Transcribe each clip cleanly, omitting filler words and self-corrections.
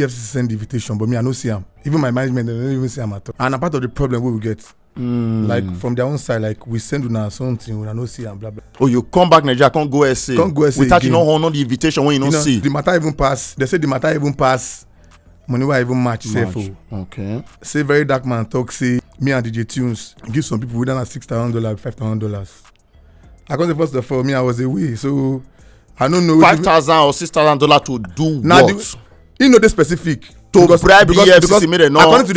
EFCC send the invitation, but me I no see them. Even my management, they don't even see them at all. And a part of the problem we will get, like from their own side, like we send una something, we no see them, blah blah. Oh, you come back Nigeria, can't go SA. Without you not honor the invitation when you don't see. The matter even pass. They say the matter even pass. Money will even match. Okay. Say VeryDarkMan talk. Say me and DJ Tunes give some people within $6,000, $5,000. I got the first of all, me I was away, so I don't know. $5,000 or $6,000 to do what? You know the specific. To bribe EFCC made a no according to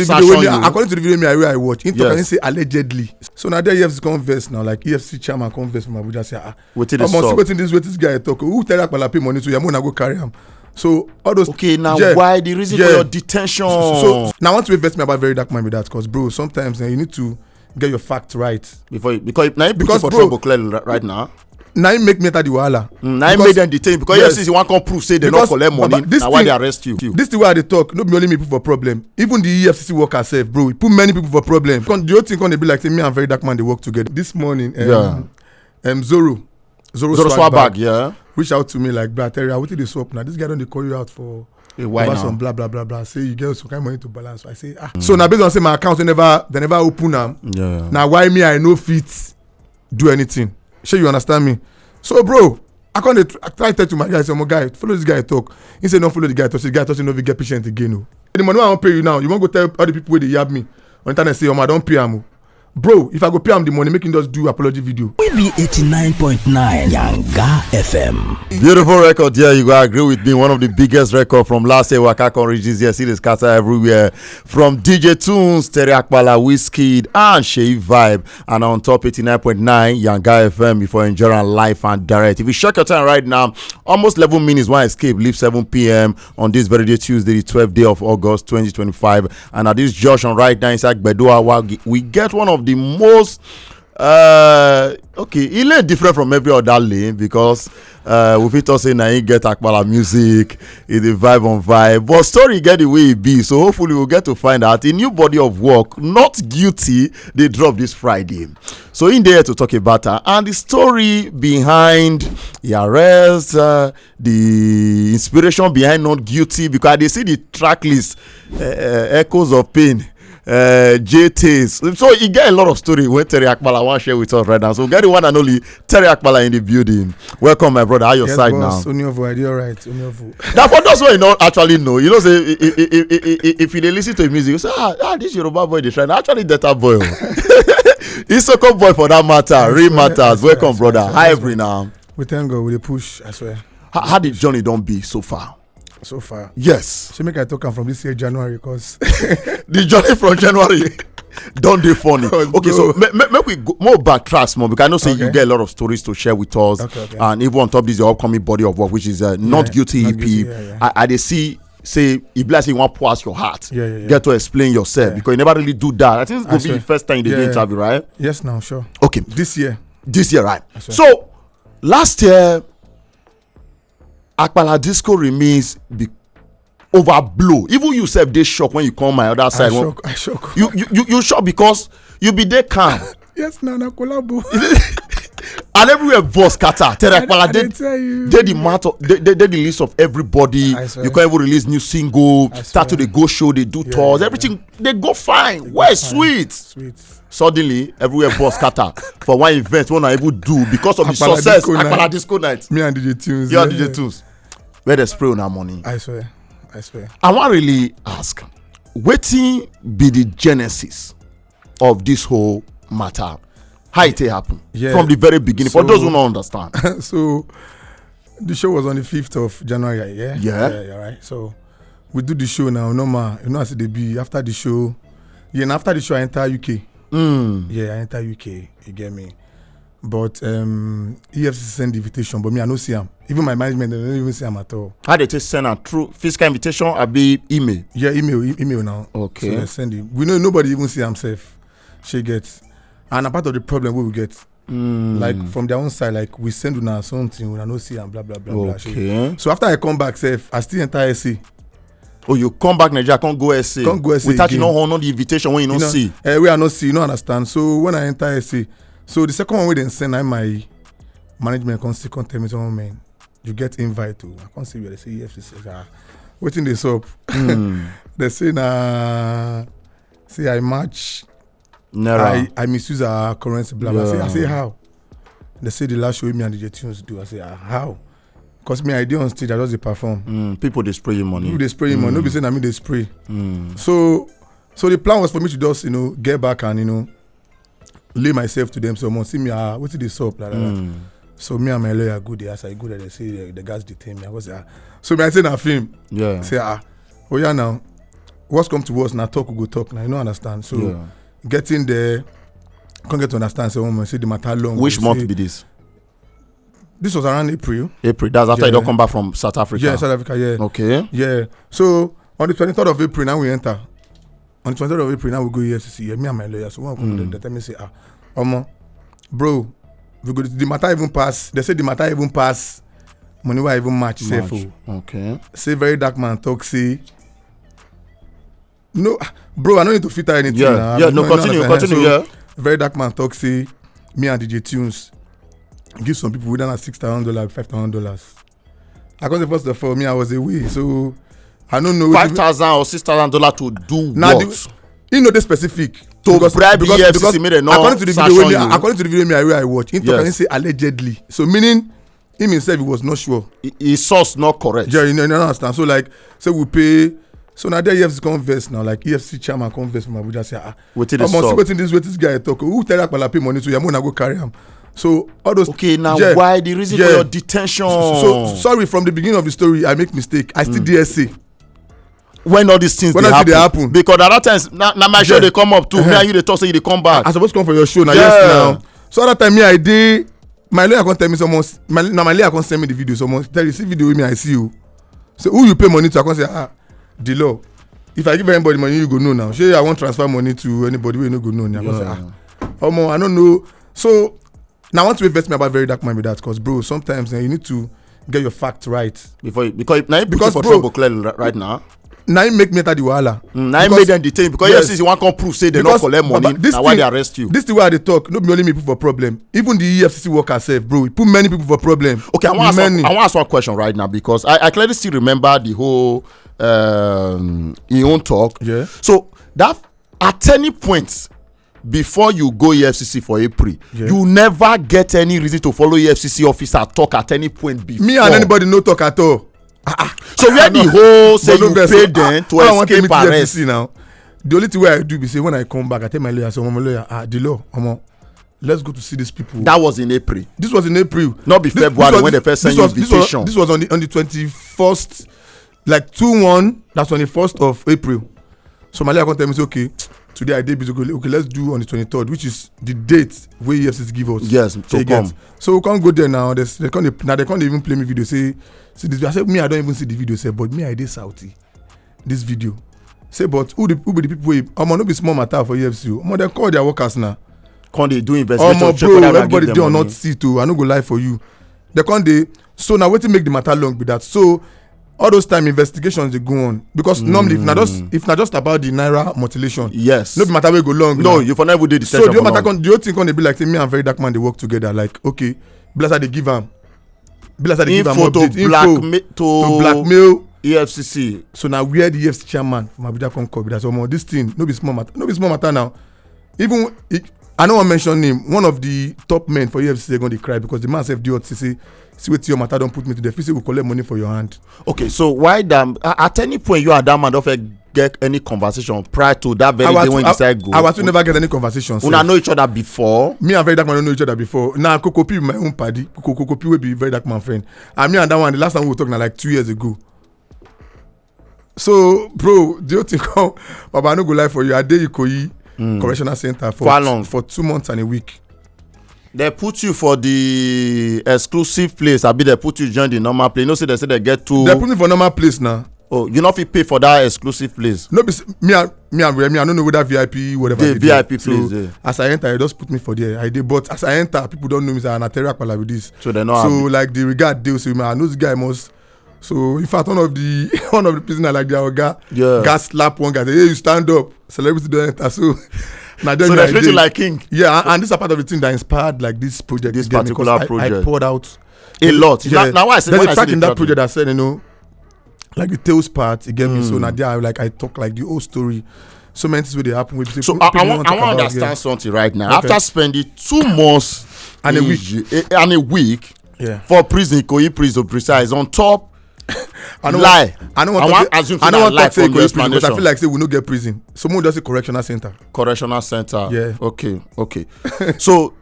the video I watch, he talk and say allegedly. So now the EFCC converse now, like EFCC chairman converse from Abuja say, Wetin this guy talk? Who tell Apala pay money to Yamuna go carry him? So all those. Okay, now why the reason for your detention? So now I want to invest me about VeryDarkMan with that, because bro, sometimes you need to get your facts right because now you put for trouble clearly right now. Now you make me enter the wahala. Now you make them detain because yes, you want to prove say they not collect money. Now why they arrest you? This is why they talk. Not be only me people for problem. Even the EFCC workers self, bro. We put many people for problem. The whole thing gonna be like say me and VeryDarkMan they work together. This morning, Zoro Swag, reach out to me like, bro, Terry, what did they swap now? This guy don't call you out for some blah blah blah blah. Say you get some kind of money to balance. So I say So now based on say my account they never open them. Now why me I no fit do anything? Sure you understand me? So bro, I try to tell to my guy, say, my guy, follow this guy talk. He said, don't follow the guy talk. The guy talk, no, we get patient again. No. The money I won't pay you now. You won't go tell all the people where they yab me on internet say, I don't pay him. Bro, if I go pay him the money, make him just do apology video. We be 89.9 Yanga FM. Beautiful record here. You gotta agree with me. One of the biggest record from last year. Wakakon regions here. See the scatter everywhere. From DJ Tunes, Terry Apala, Wizkid, and Shea Vibe. And on top 89.9 Yanga FM before enjoying live and direct. If you check your time right now, almost 11 minutes one escape. Leave 7 p.m. on this very day, Tuesday, the 12th day of August 2025. And at this junction right now inside Bedua, we get one of the most he lay different from every other lane because we fit say na he get Apala music, is the vibe on vibe, but story get the way it be. So hopefully we'll get to find out a new body of work, Not Guilty, they drop this Friday. So in there to talk about her and the story behind the arrest, the inspiration behind Not Guilty, because they see the track list, Echoes of Pain. JTs. So you get a lot of story when Terry Apala want to share with us right now. So get the one and only Terry Apala in the building. Welcome, my brother. How your side boss, now? Onyovo, you're right. Now for those who you don't actually know, you know, say if you listen to the music, you say, this Yoruba boy they trying. Actually, that boy. He's a good boy for that matter. Real matters. Welcome, brother. Hi, every now. We thank God with the push. I swear. How the journey don't be so far? So far, yes. She make I talk from this year January because the journey from January don't be funny. Okay, so make we go more backtrack more because I know say you get a lot of stories to share with us, and even on top of this your upcoming body of work, which is Not Guilty EP. I they see say if bless you want to pour out your heart, get to explain yourself because you never really do that. I think it's gonna be the first time you did the interview, right? Yes, now sure. Okay, this year, right? So last year. Apala Disco remains overblow. Even you self they shock when you come my other side. I shock. You shock because you be there calm. Yes, na collabo. And everywhere voice scatter. Terry Apala did the matter. They the list of everybody. You can't even release new single. Start to the go show. They do tours. Everything they go fine. Where sweet. Suddenly, everywhere voice scatter for one event. One I even do because of the success. Apala Disco Night. Me and DJ Tunes. You and DJ Tunes. Where they spray on our money. I swear. I want to really ask, Wetin be the genesis of this whole matter? How it happen from the very beginning? For those who don't understand. So, the show was on the 5th of January, Yeah, right. So, we do the show now, normal. You know, as they be after the show. Yeah, and after the show, I enter UK. Yeah, I enter UK. You get me? But EFCC send the invitation, but me I no see them. Even my management, they don't even see them at all. How they just send a true physical invitation or be email? Yeah, email now. Okay. So they send it. We know nobody even see himself. She gets, and a part of the problem we will get, like from their own side, like we send una something, we no see and blah blah blah blah. Okay. So after I come back, I still enter SA. Oh, you come back Nigeria, can't go SA. Without you not honor the invitation when you don't see. We are not see, you don't understand. So when I enter SA. So the second one we didn't send, my management can't tell me, man, you get invite to. I can't see where they say EFCC. Wetin dey sup? They say I match Naira. I misuse our currency, blah blah. I say how? They say the last show me and DJ Tunes do. I say how? Because me I dey on stage, I just dey perform. People dey spray you money. People dey spray you money. No be saying I mean they spray. So the plan was for me to just get back and lay myself to them. So see me wetin dey sup? Blah, blah, blah. So me and my lawyer go there. As I go there, they say the guys detain me. I was so me I say na film. Yeah. Say oh yeah now. What's come to us now? Talk we go talk now. You don't understand. So getting there, can't get to understand. So say the matter long. Which month be this? This was around April. April. That's after you don't come back from South Africa. Yeah, South Africa. Yeah. Okay. Yeah. So on the 23rd of April now we enter. On the 23rd of April now we go EFCC. Yeah, me and my lawyer. So one come there, they tell me say bro, we go the matter even pass. They say the matter even pass. Money will even match. Okay. Say VeryDarkMan talk say. No, bro, I don't need to filter anything. Yeah, continue. So, VeryDarkMan talk say me and DJ Tunes give some people within $6,000, $5,000. I got the first of all, me I was away, so I don't know. $5,000 or $6,000 to do now what? The specific to bribe the EFCC made a no according to the video I watch. He talk and say allegedly. So meaning him himself he was not sure. His source not correct. Yeah, you understand. So like say we pay. So now the EFCC converse now, like EFCC chairman converse from Abuja say wetin this guy talk. Who tell Apala pay money to him? I'm gonna go carry him. So all those. Okay, now why the reason for your detention? So sorry, from the beginning of the story, I make mistake. I still DSA. When all these things they happen. Because at that time, now my show they come up too. Me and you they talk say they come back. I supposed to come for your show now. Yes now. So that time me I did. My lawyer can't tell me someone. My lawyer can't send me the video. Someone tell you see video with me. I see you. So who you pay money to? I can't say the law. If I give anybody money, you go know now. Say I won't transfer money to anybody. We no go know. I say I don't know. So now I want to invest me about VeryDarkMan with that because bro, sometimes you need to get your facts right because now you put you for trouble clearly right now. Now you make me enter the wahala. Now you make them detain because yes, you want to come prove say they not collect money. Now why they arrest you? This is the way they talk. Not be only me people for problem. Even the EFCC workers self, bro. It put many people for problem. Okay, I want to ask one question right now because I clearly still remember the whole your own talk. Yeah. So that at any point before you go EFCC for April, you never get any reason to follow EFCC officer talk at any point before. Me and anybody no talk at all. So where the whole say you pay them to escape arrest now? The only thing I do be say when I come back, I tell my lawyer, so my lawyer, the law, let's go to see these people. That was in April. This was in April, not be February when they first sent you invitation. This was on the 21st, like 2-1. That's on the 1st of April. So my lawyer can tell me, say, okay, today I did busy. Okay, let's do on the 23rd, which is the date where EFCC give us. Yes, so come. So we can't go there now. They can't even play me video. Say this. I said me, I don't even see the video. Say, but me, I did Saudi. This video. Say, but who be the people? I'm not be small matter for EFCC. They call their workers now. Can't they do investigation? Bro, everybody they are not see to. I no go lie for you. They can't they. So now Wetin make the matter long with that. So all those time investigations they go on because normally if not just about the naira mutilation, yes, no be matter will go long. No, you for never did the so the matter the whole thing can be like say me and VeryDarkMan they work together. Like okay, bless they give them, info to blackmail EFCC. So now where the EFCC chairman from Abuja come call that so this thing no be small matter now. Even I don't want to mention him. One of the top men for EFCC they're going to cry because the man said the say what your matter don't put me to the FCC will collect money for your hand. Okay, so why damn at any point you and that man don't get any conversation prior to that very day when you decide go? I was to never get any conversations. We know each other before. Me and VeryDarkMan don't know each other before. Now Kokopi my own party. Kokopi will be VeryDarkMan friend. And me and that one the last time we were talking like 2 years ago. So bro, do you think Baba I no go lie for you? I did Ikoyi Correctional Center for 2 months and a week. They put you for the exclusive place. I be they put you join the normal place. You know, say they get to. They put me for normal place now. Oh, you not fit pay for that exclusive place. No, me I don't know whether VIP whatever. The VIP place. So, yeah. As I enter, I just put me for there. I did, but as I enter, people don't know me. Say, Terry Apala with this. So they know. So like the regard deal. So I know this guy must. So in fact, one of the prisoners like their guy, gas slap one guy. Say, hey, you stand up. Celebrity don't enter. So. So they're treating you like king. Yeah, and this is a part of the thing that inspired like this project. This particular project. I poured out a lot. Yeah. Now why I say there's a track in that project that said, like the tales part, you get me. So now there, like I talk like the whole story. So many things will they happen with. So I want to understand something right now. Okay. After spending 2 months and a week, for prison, Ikoyi prison precise on top. I don't want to say prison because I feel like say we no get prison. Someone does a correctional center. Correctional center. Yeah. Okay. So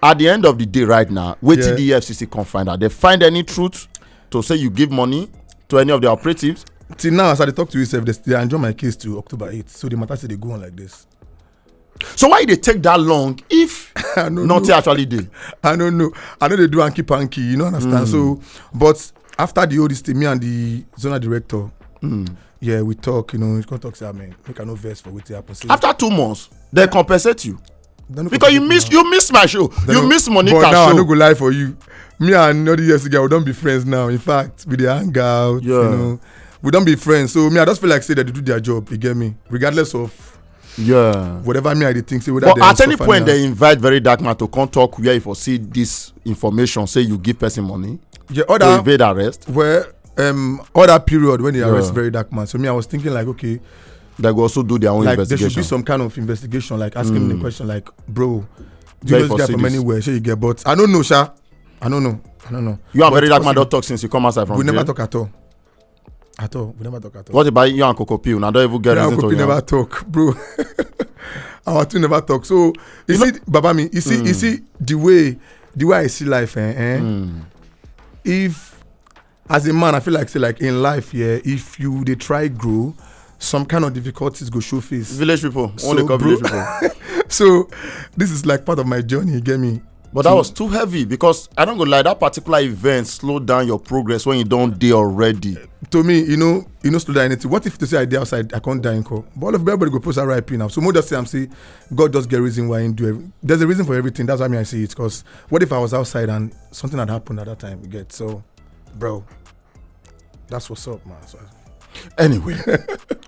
at the end of the day, right now, Wetin the EFCC can find out. They find any truth to say you give money to any of the operatives? Till now, as I talk to you, they enjoy my case to October 8th. So the matter say they go on like this. So why they take that long if nothing actually did? I don't know. I know they do hanky-panky, you know, understand? So, but after the oldest, me and the zonal director, we talk, you know, you can talk, say, man, make no verse for what happen. After 2 months, they compensate you. Because you miss my show. You miss Monica's show. But now I no go lie for you. Me and all the years ago, we don't be friends now. In fact, we dey hang out, you know. We don't be friends. So me, I just feel like say that they do their job, you get me? Regardless of whatever me I think say. But at any point they invite VeryDarkMan to come talk where if you see this information, say you give person money. Yeah, to evade arrest. Where other period when they arrest VeryDarkMan. So me, I was thinking like, okay, they go also do their own investigation. There should be some kind of investigation, like asking him the question, like, bro, do you guys get from anywhere? Sure you get, but I don't know, Sha. I don't know. You and VeryDarkMan don't talk since you come outside from jail? We never talk at all. We never talk at all. What about you and Coco P? Now don't even get reason to never talk, bro. Our two never talk. So you see, Baba me, you see the way I see life, If as a man, I feel like say like in life, if you they try grow, some kind of difficulties go show face. Village people, only village people. So this is like part of my journey, you get me? But that was too heavy because I don't go lie, that particular event slowed down your progress when you don't die already. To me, you know, slow down anything. What if to say I die outside, I can't die in call? But all of everybody go post RIP now. So more just say I'm saying God just get reason why I do everything. There's a reason for everything. That's why I see it. Because what if I was outside and something had happened at that time? You get so, bro. That's what's up, man. So, anyway,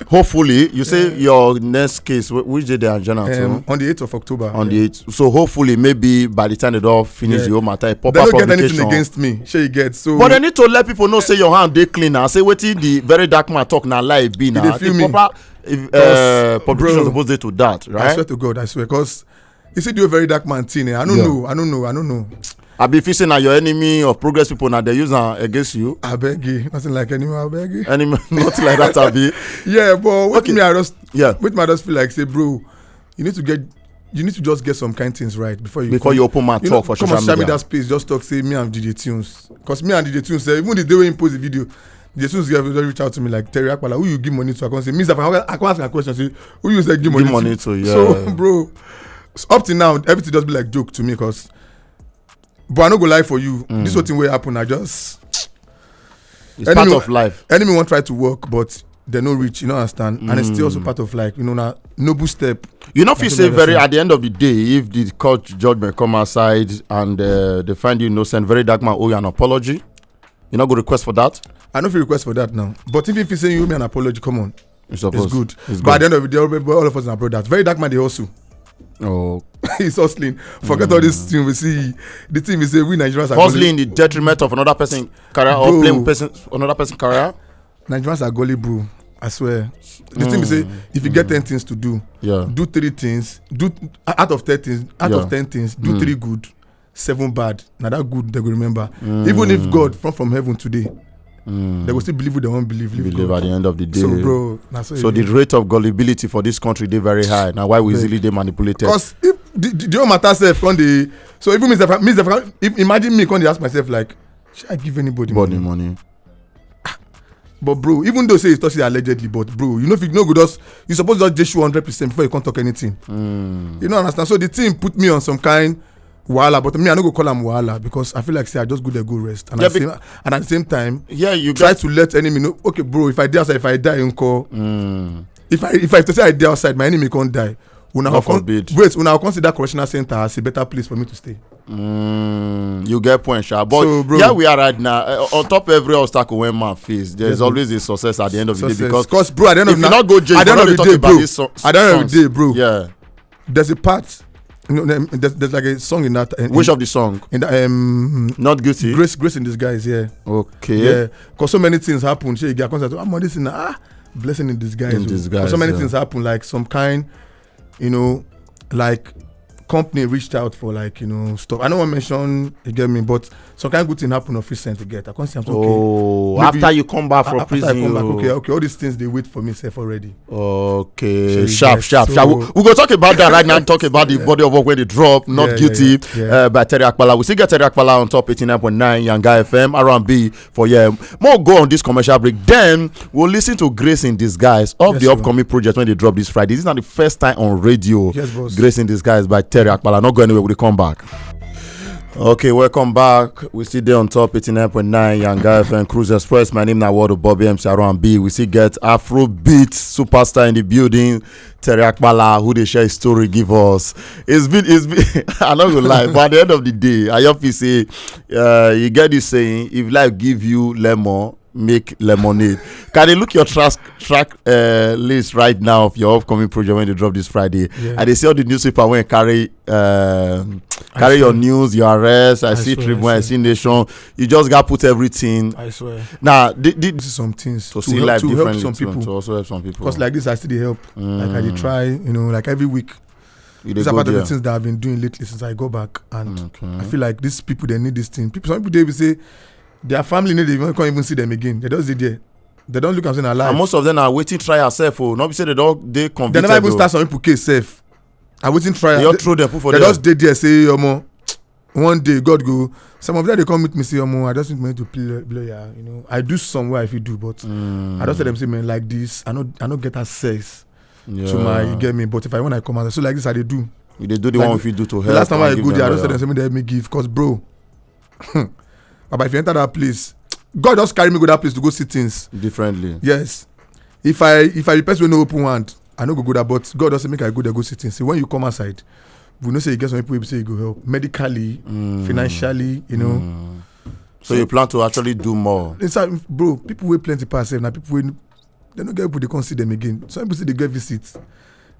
hopefully, you say your next case, which day they are journal to? On the 8th of October. On the 8th. So hopefully, maybe by the time they don't finish the whole matter, they don't get anything against me. Sure you get. So, but they need to let people know, say your hand they clean now. Say Wetin the VeryDarkMan talk now live be now. The proper publication supposed to that, right? I swear to God, I swear. Because you see the VeryDarkMan thing, I don't know. I be facing now your enemy of progress people now they use against you. I beg you, nothing like enemy. I beg you. Enemy, nothing like that. I be. Yeah, but with me, I just feel like say, bro, you need to just get some kind of things right before you open my talk for social media. Come on, that space, just talk, say me and DJ Tunes, because me and DJ Tunes, even the day when he post the video, DJ Tunes just reach out to me like Terry Apala, who you give money to? I can say, I can ask a question, say who you say give money to? Yeah. So, bro, up to now, everything just be like joke to me, because. But I no go lie for you. This whole thing will happen. It's part of life. Enemy won't try to work, but they no reach. You know, understand? And it's still also part of like, you know, na noble step. You know, if you say at the end of the day, if the court judgment come outside and they find you innocent, VeryDarkMan owe you an apology. You not go request for that? I know if you request for that now. But if you say you owe me an apology, come on. It's good. But at the end of the day, all of us are brothers. VeryDarkMan, they also. Oh, he's hustling. Forget all this thing we see. The thing we say we Nigerians are hustling in the detriment of another person's career or playing another person's career. Nigerians are gully, bro. I swear. The thing we say, if you get 10 things to do, do 3 things. Do out of 10 things. Out of 10 things, do 3 good, 7 bad. Now that good they will remember. Even if God from heaven today. They will still believe what they won't believe at the end of the day. So, bro, so the rate of gullibility for this country they very high. Now, why we easily they manipulated? Because if the whole matter self on the so even if imagine me when they ask myself like, should I give anybody money? But bro, even though say it's touched allegedly, but bro, you know if you know good us, you supposed to just show 100% before you can't talk anything. You know understand? So the team put me on some kind. Wahala, but me I no go call am wahala because I feel like say I just go there go rest and at the same time you try to let enemy know okay bro if I die outside if I die in call if I say I die outside my enemy can't die una consider correctional center as a better place for me to stay. You get point, Sha. But so, bro, here we are right now. On top of every obstacle when man face, there's always a success at the end of the day because bro at the end of the day, bro, there's a part No, there's like a song in that. Which of the song? In that, Not Guilty. Grace in Disguise. Yeah. Okay. Yeah. Because so many things happen. She get concert. I'm on this in blessing in disguise. In disguise. So many things happen. Like some kind, like company reached out for like stuff. I don't want to mention, you get me, but some kind of good thing happen of recent to get. I can't say I'm okay. Oh, maybe after you come back from prison. After I come back, okay. All these things they wait for me self already. Okay, sharp. We go talk about that right now. Talk about the body of work where they drop. Not Guilty by Terry Apala. We still get Terry Apala on top 89.9 Yanga FM R&B for more go on this commercial break. Then we'll listen to Grace in Disguise of the upcoming project when they drop this Friday. This is not the first time on radio. Yes, boss. Grace in Disguise by Terry Apala. Not go anywhere. We'll come back. Okay, welcome back. We still there on top 89.9 Yanga FM Cruise Express. My name is Nawado Bobby MC R&B. We still get Afrobeat superstar in the building, Terry Apala, who they share his story, give us. It's been I'm not gonna lie, but at the end of the day, I have to say, you get this saying, if life give you lemon, make lemonade. Can you look your track list right now of your upcoming project when they drop this Friday? Yeah. And they see all the newspaper when you carry your news, your arrest. I see Tribune, I see Nation. You just got put everything. I swear. Now, this is some things to see life differently, help some people. To also help some people. Because like this, I still help. Like I did try, like every week. These are part of the things that I've been doing lately since I go back, and I feel like these people they need this thing. Some people they will say their family they can't even see them again. They don't see there. They don't look at them alive. And most of them are waiting try yourself. Oh, not be say they convicted. They never even start some people case safe. I waiting try. They all throw them put for them. They just did there say one day God go. Some of them they come with me say I just need money to play. I do somewhere if you do, but I don't tell them say man like this. I don't get access to my you get me. But if I when I come out so like this I they do. They do the like, one if you do to help. The last time I go there I don't tell them say they help me give cause bro. But if you enter that place, God just carry me go that place to go see things differently. Yes. If I be person with no open hand, I no go there, but God doesn't make I go there go see things. So when you come outside, we know say you get some people say you go help medically, financially, So you plan to actually do more? Inside, bro, people will plenty pass now. People they don't get people they can't see them again. Some people say they get visits.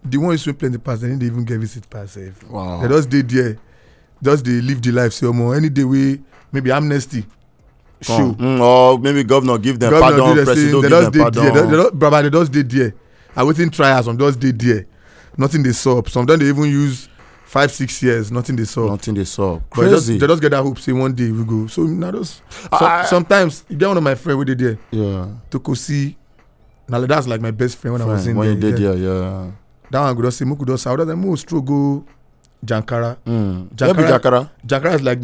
The ones who plenty pass, they didn't even get visit pass. Wow. They just did there, just they live the life so more. Any day we maybe amnesty. Sure. Or maybe governor give them pardon, president give them pardon. They just did there. I waiting trials, some just did there. Nothing they saw. Some don't they even use 5-6 years. Nothing they saw. Crazy. They just get that hope. Say one day we go. So now those. Sometimes you get one of my friends who did there. Yeah. To go see. Now that's like my best friend when I was in when there. When you did there, yeah. That one could just say Muku does. I would have most struggle. Jankara. Jankara is like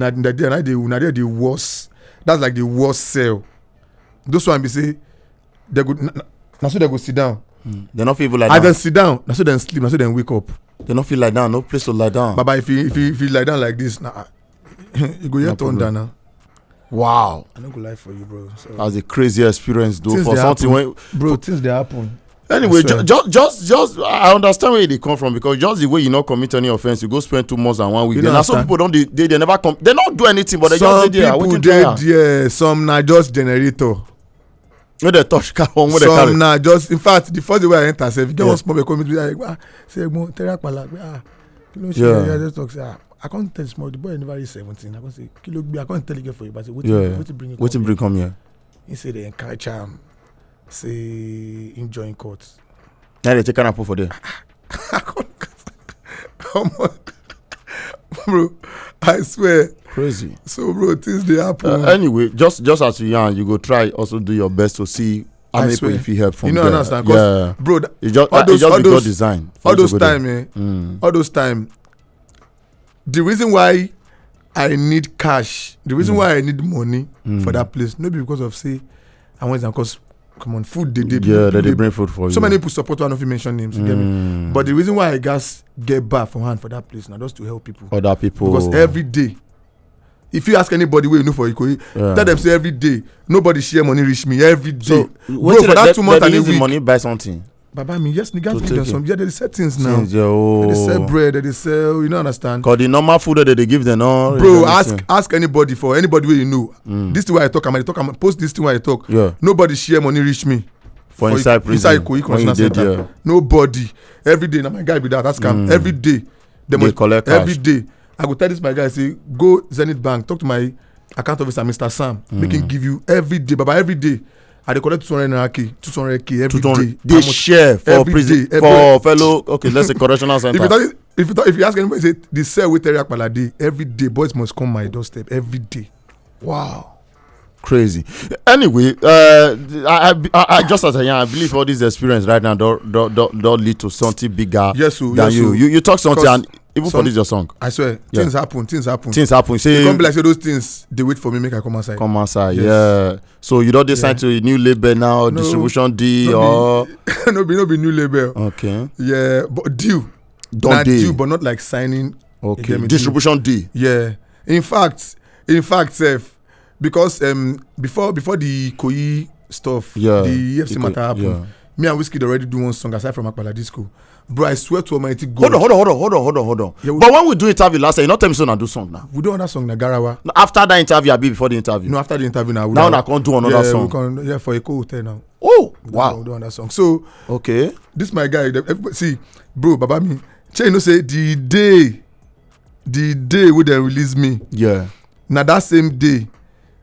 the worst. That's like the worst cell. Those one be say they go now so they go sit down. They not feel like that. I then sit down. Now so then sleep. Now so then wake up. They not feel like down. No place to lie down. But if you lie down like this, you go here turn down now. Wow. I don't go lie for you, bro. So that's a crazy experience, though. Things for something when bro, things they happen. Anyway, just I understand where they come from because just the way you not commit any offense, you go spend 2 months and 1 week. Now some people they never come. They don't do anything, but they just did there. Some people did there. Some na just generator. When they touch car, when they carry. Some na just. In fact, the first day when I enter, if you get one small come like say Terry Apala, I just talk say I can't tell small. The boy never reach 17. I can't say I can't tell you for you, but say Wetin bring come here. He say they encourage him. Say enjoying court. Now they take an apple for them. Bro, I swear. Crazy. So bro, things they happen. Anyway, just as you young, you go try also do your best to see how many people if you help from there. Understand? Yeah. Bro, it's just God design. All those time, the reason why I need cash, the reason why I need money for that place, not because of say I want them because come on, food they bring food for you. So many people support one of you mention names, you get me? But the reason why I guys get back from hand for that place now just to help people. Other people. Because every day, if you ask anybody where you know for Ikoyi, tell them say every day, nobody share money reach me every day. So, bro, for that 2 months and a week. Money buy something. Baba me, yes, niggas need them some. Yeah, they sell things now. They sell bread, they sell, you know, understand? Cause the normal food that they give them all. Bro, ask anybody for anybody where you know. This thing where I talk, I'm post this thing where I talk. Yeah. Nobody share money reach me. For inside prison. Inside Ikoyi Center. Nobody. Every day, now my guy be that. Ask him every day. They collect cash every day. I go tell this my guy, say, go Zenith Bank, talk to my account officer, Mr. Sam, make him give you every day, Baba, every day. I dey collect 200k every day. They share for prison for fellow. Okay, let's say correctional center. If you ask anybody, say the cell with Terry Apala day every day. Boys must come my doorstep every day. Wow. Crazy. Anyway, I just as I believe all this experience right now don't lead to something bigger than you. You talk something and even for this your song. I swear, things happen. Things happen. Say you come be like say those things they wait for me make I come outside. Yes. Yeah. So you don't decide to a new label now, distribution deal or no be new label. Okay. Yeah, but deal. Don't deal, but not like signing. Okay. Distribution deal. Yeah. In fact, because before the Koyi stuff, the EFCC matter happened. Me and Wizkid already do one song aside from Apala Disco. Bro, I swear to Almighty God. Hold on. Yeah, but when we do interview last time, you not tell me so now do song now. We do another song na Garawa. After that interview, I be before the interview. No, after the interview now. Now I can't do another song. For a co-hotel now. Oh, wow. We do another song. So okay, this my guy. See, bro, Baba me. You know say the day when they release me. Yeah. Now that same day,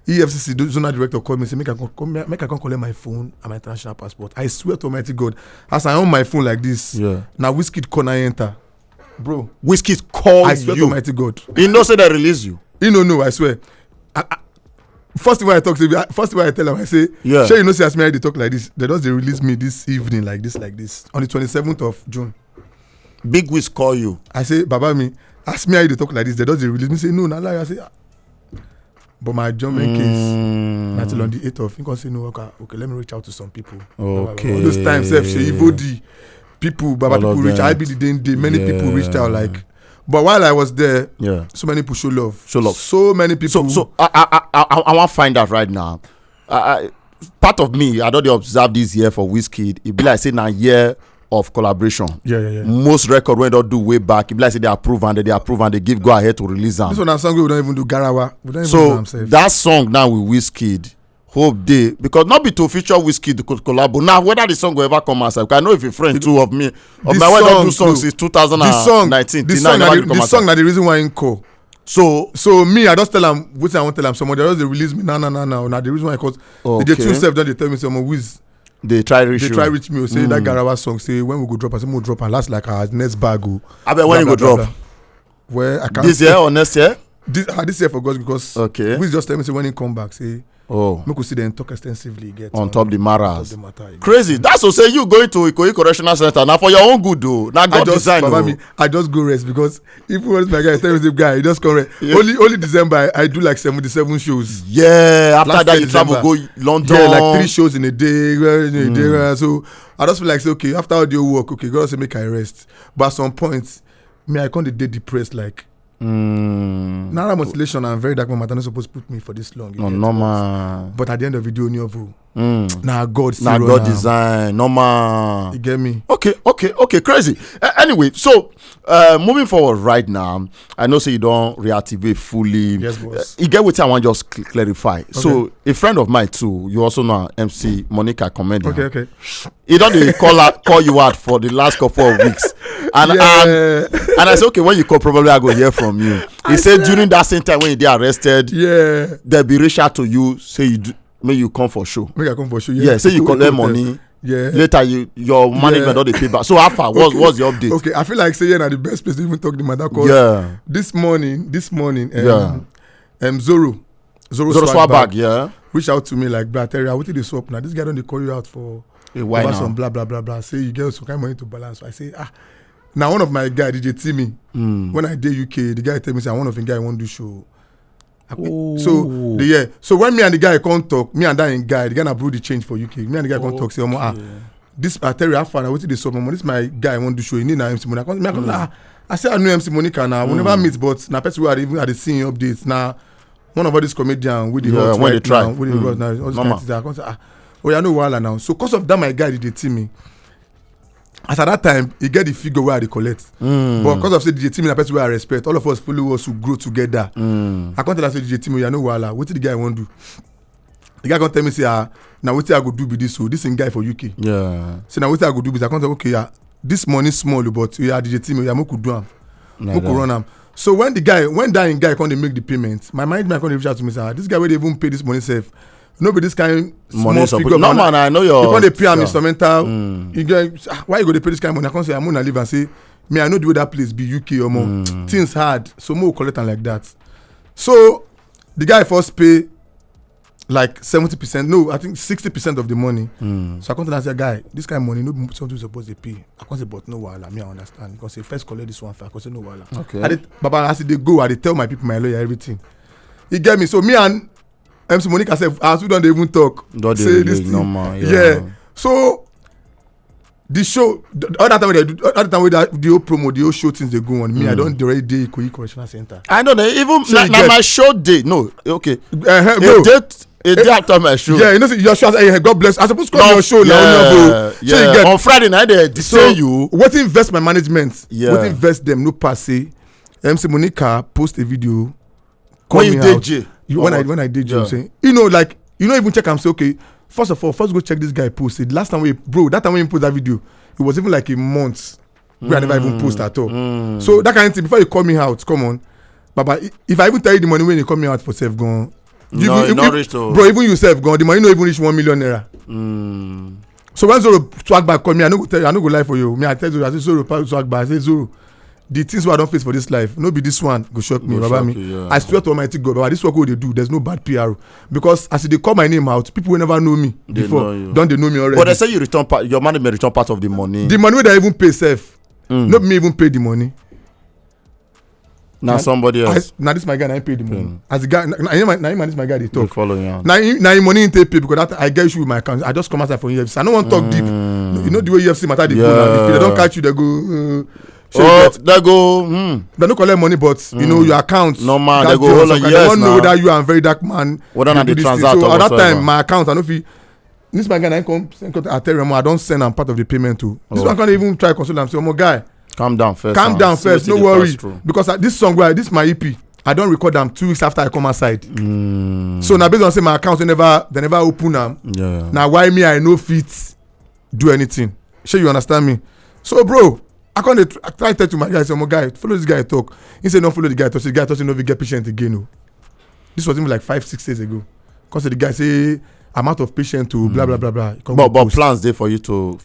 EFCC zonal director called me say make I come collect my phone and my international passport. I swear to Almighty God, as I on my phone like this, now Wizkid corner enter, bro. Wizkid call I swear to Almighty God. He know say they release you. He no, I swear. First thing when I talk to him, first thing when I tell him, I say, sure you know say as me I dey talk like this. They release me this evening like this on the 27th of June. Big Wiz call you. I say, Baba me, ask me how they talk like this. They release me. Say no, not lie. I say. But my German case, until on the 8th of, you can say no. Okay, let me reach out to some people. Okay. All those times, people, Baba people reach. I be the day. Many people reached out. Like, but while I was there, so many people show love. So many people. So I want to find out right now. Part of me, I don't observe this year for Wizkid. It be like say na year of collaboration. Yeah. Most record when they do way back, it be like say they approve and they give go ahead to release them. This one a song we don't even do Garawa. We don't so even do that song now with Wizkid, hope day because not be to feature Wizkid could collab. Now whether the song will ever come outside, because I know if a friend too of me of my way don't do songs since 2019. This song na the reason why I call. So me, I just tell them what I want to tell them. Somebody else they release me. No. Now the reason why because they tune self then they tell me some Wiz. They try reach me or say that Garawa song say when we go drop I say we drop and last like our next bag go. I bet when you go drop. Where I can't this year or next year? This year for God because we just tell me say when he come back say we could see them talk extensively on top the matters. Crazy. That's what say you going to Ikoyi Correctional Center now for your own good though. Now God design. I just go rest because if you want my guy tell me the guy he just come rest. Only December I do like 77 shows. Yeah, after that you travel go London. Yeah, like 3 shows in a day. So I just feel like say okay after all the work God say make I rest. But at some point I can't dey depressed like. Naira mutilation and VeryDarkMan matter not supposed to put me for this long. No, normal. But at the end of the video, God design, normal. You get me? Okay, crazy. Anyway, so moving forward right now, I know say you don't reactivate fully. Yes, boss. You get what I want just clarify. Okay. So a friend of mine too, you also know MC Monica comedian. Okay. He don't call you out for the last couple of weeks. And I said, okay, when you call, probably I go hear from you. He said during that same time when they arrested, they'll be reach out to you, say may you come for show. Make I come for show. Yeah, say you collect money. Yeah. Later your management don't pay back. So how far? What's the update? Okay, I feel like saying at the best place to even talk the matter. Cause this morning, Zoro Swag, reach out to me like, bro, Terry, I wanted to swap now. This guy don't call you out for over some blah blah blah blah. Say you get some kind of money to balance. So I say now one of my guy DJ Timmy when I did UK, the guy tell me say I one of the guy want to do show. So when me and the guy can't talk, me and that guy, the guy na brought the change for UK. Me and the guy can't talk. Say, this Terry Apala, I wanted to swap. This my guy want to show. You need na MC Monica. I say I know MC Monica now. We never meet, but na person where even at the scene updates now. One of all these comedians with the hot when right they try now, with the hot now, all these kind of things. I can't say, no wahala now. So because of that, my guy did the team me. As at that time, he get the figure where they collect. But because of say DJ Timmy, the person where I respect, all of us fully was to grow together. I can't tell us say DJ Timmy, no wahala. What did the guy want to do? The guy can't tell me say, now what I go do with this? So this is guy for UK. Yeah. So now what I go do with? I can't say okay, this money small, but DJ Timmy, I could do am. who could run am. So when that guy come to make the payment, my management come to reach out to me say, this guy wey dey even pay this money sef, no be this kind small figure. No man, I know your. You come dey pay am instrumental. You get why you go dey pay this kind of money? I come say I'm gonna leave and say, me I know the way that place be UK or more. Things hard, so more collect am like that. So the guy first pay like 70%, no, I think 60% of the money. So I come to that say, guy, this kind of money, no something supposed to pay. I come say, but no wahala, me I understand. Because say first collect this one first. I come say no wahala. Okay. Baba, as they go, I tell my people, my lawyer, everything. He get me. So me and MC Monica said, as we don't even talk. Don't say this thing. Normal, yeah. So the show, other time the whole promo, the whole show things they go on. Me, I don't already day Ikoyi Correctional Center. I don't know. Even now my show day. No, okay. A day after my show. Yeah, you know, your show. Hey, God bless. I supposed to come your show now. Yeah. So you get, on Friday night they say you. What invest my management? Yeah. What invest them? No passe. MC Monica post a video. When you did J. When I did J, saying, like, even check and say, okay, first of all, go check this guy posted. Last time that time when he posted that video, it was even like a month where I never even post at all. So that kind of thing, before you call me out, come on. Baba, if I even tell you the money when you call me out for self gone. Bro, even yourself gone, the money no even reach 1 million naira. So when Zoro swag back call me, I no go lie for you. Me, I tell Zoro, I say Zoro swag back. I say Zoro, the things I don't face for this life, no be this one go shock me, Baba me. Yeah. I swear to Almighty God, Baba, this work what they do, there's no bad PR. Because as they call my name out, people will never know me before. Don't they know me already? But they say you return your money may return part of the money. The money they even pay self. Not me even pay the money. Now somebody else. Now this my guy, I pay the money. As the guy, now this my guy they talk. Following on. Now money in take pay because that I get issue with my account. I just come outside from EFCC. I don't want to talk deep. You know the way EFCC matter they go now. If they don't catch you, they go. They go. They don't collect money, but you know your account. No man, they go hold on. Yes, they don't know whether you and VeryDarkMan. Whether not they transact. So at that time, my account, I know if this my guy, I come I tell him I don't send am part of the payment too. This one can't even try console am. Say, my guy. Calm down first. No worry. Because this song, this is my EP. I don't record them 2 weeks after I come outside. So now based on say my account they never open them. Yeah. Now why me I no fit do anything? Sure you understand me? So bro, I try to tell to my guy, say, my guy, follow this guy talk. He said don't follow the guy talk. The guy talk say no, we get patient again. No. This was even like 5-6 days ago. Because the guy say I'm out of patient to blah blah blah blah. But plans there for you to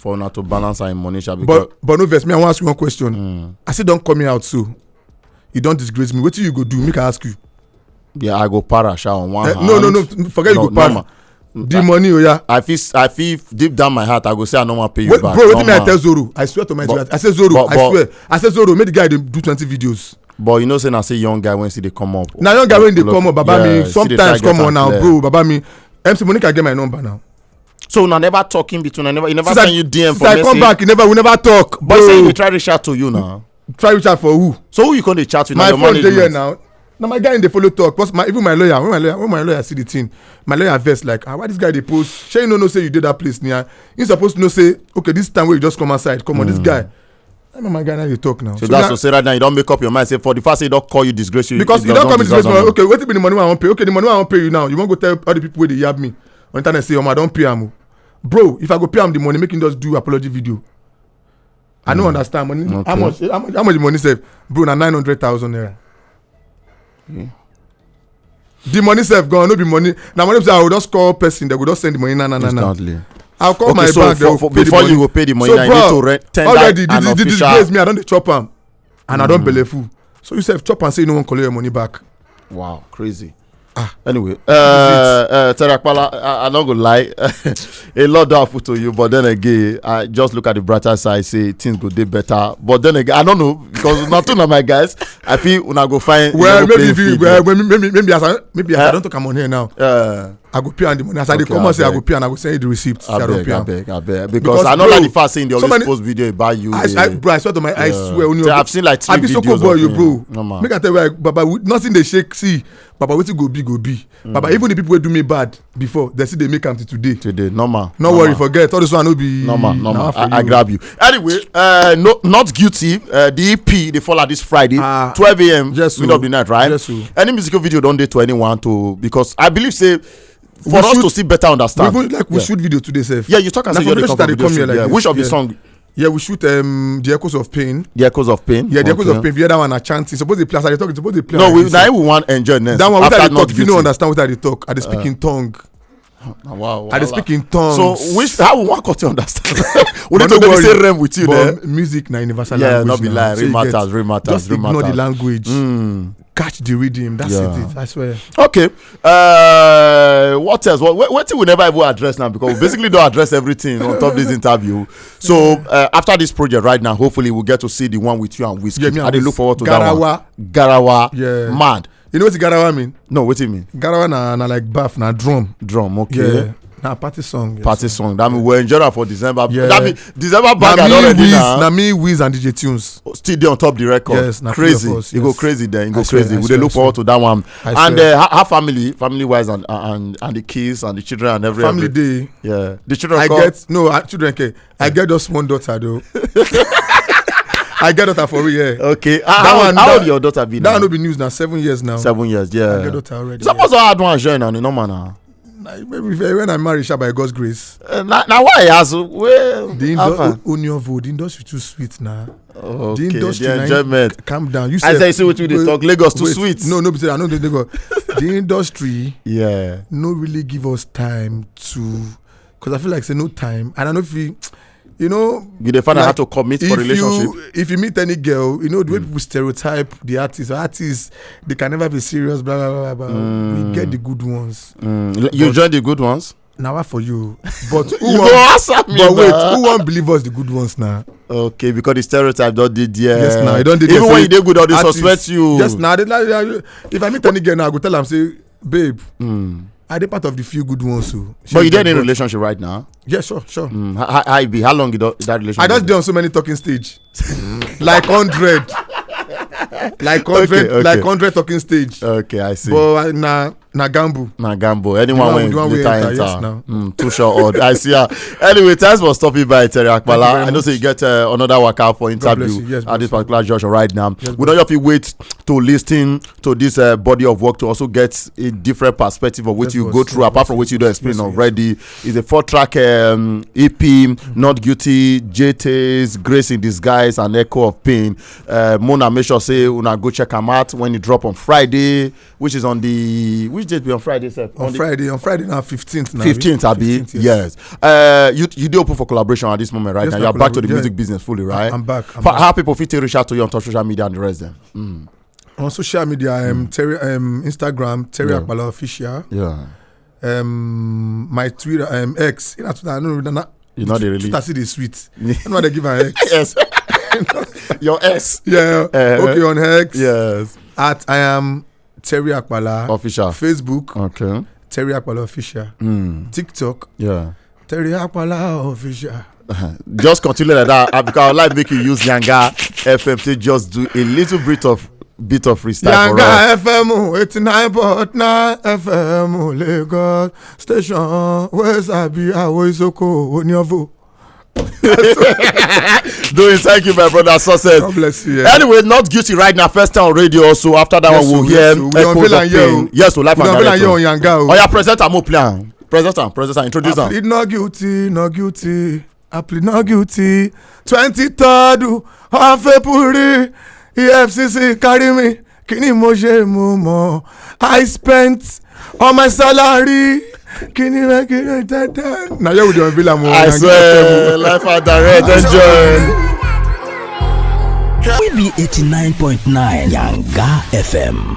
balance our money. But no verse. Me, I want to ask you one question. I say don't call me out so. You don't disgrace me. What do you go do? Make I ask you. Yeah, I go para on one hand. No. Forget you go para. The money, yeah. I feel deep down my heart. I go say I don't want to pay you back. Bro, what do I tell Zoro? I swear to my God. I say Zoro. I swear. I say Zoro. Make the guy do 20 videos. But you know, say I say young guy when see they come up. Now young guy when they come up, Baba me. Sometimes come on now, bro. Baba me. MC Monica get my number now. So now never talking between. He never send you DM for message. I come back, we never talk. But say he try to reach out to you now. Try reach out for who? So who you can chat with? My phone dey here now. Now my guy in the follow talk. Cause even my lawyer, when my lawyer see the thing, my lawyer vex like, why this guy dey post? Shey you no say you did that place near. He supposed to know say, okay, this time where you just come outside, come on, this guy. My guy now they talk now. So that's to say right now you don't make up your mind. Say for the first say don't call you disgrace you. Because you don't come disgrace me. Okay, wait till be the money I won't pay. Okay, the money I won't pay you now. You won't go tell all the people where they yab me on internet say, I don't pay am. Bro, if I go pay am the money, make him just do apology video. I don't understand money. Okay. How much the money save? Bro, na 900,000 naira. Okay. The money save gone, no be money. Now money say I will just call person, they will just send the money. No. I'll call my bank. Before you go pay the money, so, I need to rent tender already, an official. This disgrace me. I don't chop am, and I don't belleful. So you say chop and say no one collect your money back. Wow, crazy. Anyway, Terry Apala, I'm not gonna lie, a lot of put to you, but then again, I just look at the brighter side, say things go do better. But then again, I don't know because not two of my guys. I feel when I go find maybe as I don't talk I'm on here now. I go pay on the money. As I come and say I go pay and I go send you the receipt. I beg. Because I know that the first thing they always post video about you. Bro, I swear to my eyes, swear. I've seen like 3 videos. I be so cool boy, you bro. Make I tell you, Baba, nothing they shake. See, Baba, wetin go be. Baba, even the people who do me bad before, they see they make am till today. Normal. No worry, forget. All this one will be normal. I grab you. Anyway, not guilty. The EP they fall out this Friday, 12 a.m. middle of the night, right? Yes, any musical video don't do to anyone to because I believe say. For us to still better understand. We shoot video today, Seth. Yeah, you talk and say you're the cover video. Which of the song Yeah, we shoot The Echoes of Pain. The Echoes of Pain. Yeah, The Echoes of Pain. The other one are chanting. Suppose they play. Suppose they play. No, we want enjoy next. That one without the talk. If you don't understand what they talk, I they speak in tongue. Wow. I they speak in tongues. So how we want to understand? We need to go the same realm with you there. Music na universal language. Yeah, not be lie. Real matters. Just ignore the language. Catch the rhythm. That's it. I swear. Okay. What else? What we never even address now because we basically don't address everything on top of this interview. So after this project right now, hopefully we'll get to see the one with you and Wizkid. I look forward to that one. Garawa. Yeah. Mad. You know what the Garawa mean? No, what do you mean? Garawa na like baff na drum. Drum, okay. Yeah. Na party song. Party song. That mean we enjoy that for December. Yeah. That mean December bag already now. Na me, Wiz and DJ Tunes. Still there on top of the record. Yes, crazy. Us, you go crazy then. You go swear, crazy. We look forward to that one. And how family wise and the kids and the children and everything. Family day. Yeah. The children. Children care. I get just one daughter though. I get daughter for real. Okay. How old your daughter be now? That one no be news now. 7 years now. 7 years, yeah. I get daughter already. Suppose I had one join on the normal now. Maybe when I marry, by God's grace. Now why as well? The industry too sweet now. Okay. The industry, the enjoyment. Calm down. You said, I say what you dey talk. Lagos too sweet. No, I know they go. The industry, yeah, no really give us time to, because I feel like say no time, and I know if we. You know, you define how to commit for relationship. If you meet any girl, you know the way people stereotype the artists, they can never be serious, blah blah blah blah. We get the good ones. You join the good ones. Now what for you? But who won't believe us the good ones now? Okay, because the stereotype don't did Yes, now don't did. Even when you did good, they suspect you. Yes, now if I meet any girl now, I go tell them say, babe. I did part of the few good ones too. But you did in a relationship right now? Yeah, sure. How long did that relationship? I just did on so many talking stage. Like 100. Like 100 talking stage. Okay, I see. But na gamble. Anyone when later enter. Yes, now. Too short. I see her. Anyway, thanks for stopping by, Terry Apala. I know so you get another workout for interview at this particular junction right now. We don't have to wait to listen to this body of work to also get a different perspective of what you go through, apart from what you don't explain already. It's a 4-track EP, Not Guilty, JT's, Grace in Disguise, and Echo of Pain. Mona, make sure say una go check them out when it drop on Friday, which is on the which date be on Friday, sir? On Friday now 15th now. 15th, Abi. Yes. You do open for collaboration at this moment, right? Yes, now you're back to the music business fully, right? I'm back. How people fit to reach out to you on social media and the rest then? On social media, Instagram, Terry Apala Official. Yeah. My Twitter, X. I don't know. You know they really. Twitter see the sweet. I know they give an X. Yes. Your S. Yeah. Okay, on X. Yes. At I am Terry Apala Official. Facebook. Okay. Terry Apala Official. TikTok. Yeah. Terry Apala Official. Just continue like that because I would like make you use Yanga FM to just do a little bit of freestyle for us. Yanga FM 89.9 FM Lagos station. Where's Abi Awoisoko Onyovo? Doing thank you, my brother. Success. God bless you. Yeah. Anyway, Not Guilty right now. First time on radio. So after that one, we'll hear Echoes of Pain. Yes, so live and direct. On Yanga. Oh yeah, presenter more plan. Presenter, introduce them. I plead not guilty. I plead not guilty. 23rd of April, EFCC carry me. Kini mo ṣe mo mọ̀. I spent all my salary. Kini tata. Now you with your villa mo. I swear, life and direct. Enjoy. We be 89.9 Yanga FM.